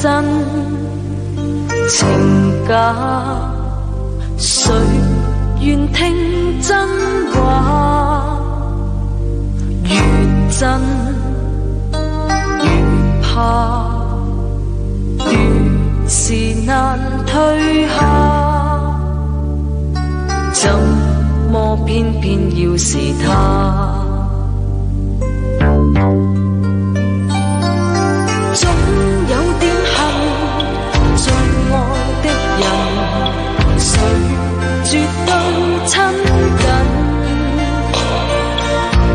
真情假，誰願聽真話？越真越怕，越是難退下，怎麼偏偏要是他？總有點恨最愛的人，誰絕對親近，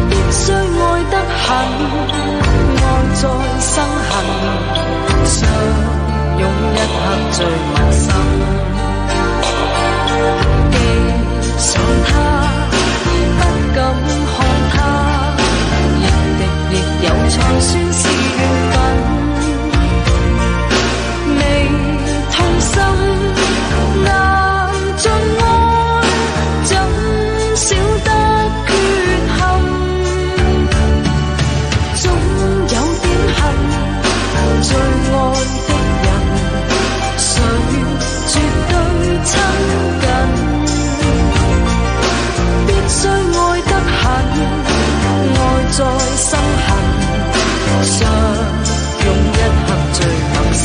必須愛得很，愛在生恨，相擁一刻最陌生。記上他，不敢看他，亦敵亦友才算是緣分。未痛心難盡愛，怎少得缺陷？總有點恨最愛的人，誰絕對親近，必須愛得很，愛在生恨，相擁一刻最陌生。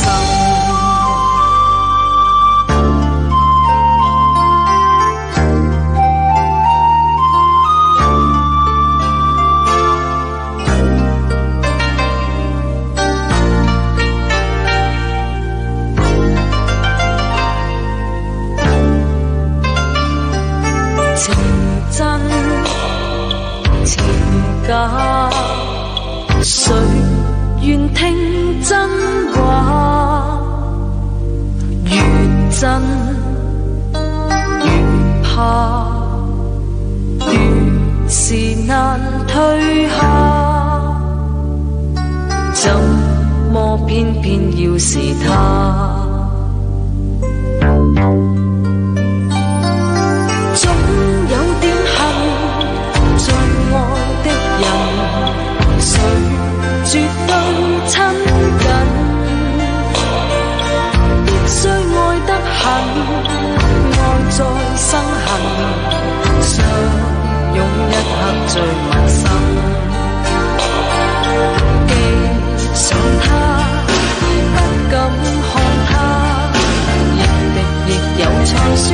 情真情假，誰願聽真話？越真越怕，越是難退下，怎麼偏偏要是他？總有點恨最愛的人，誰絕對親近，必須愛得很，愛在生恨，相擁一刻最陌生。記上他，不敢看他，亦敵亦友才算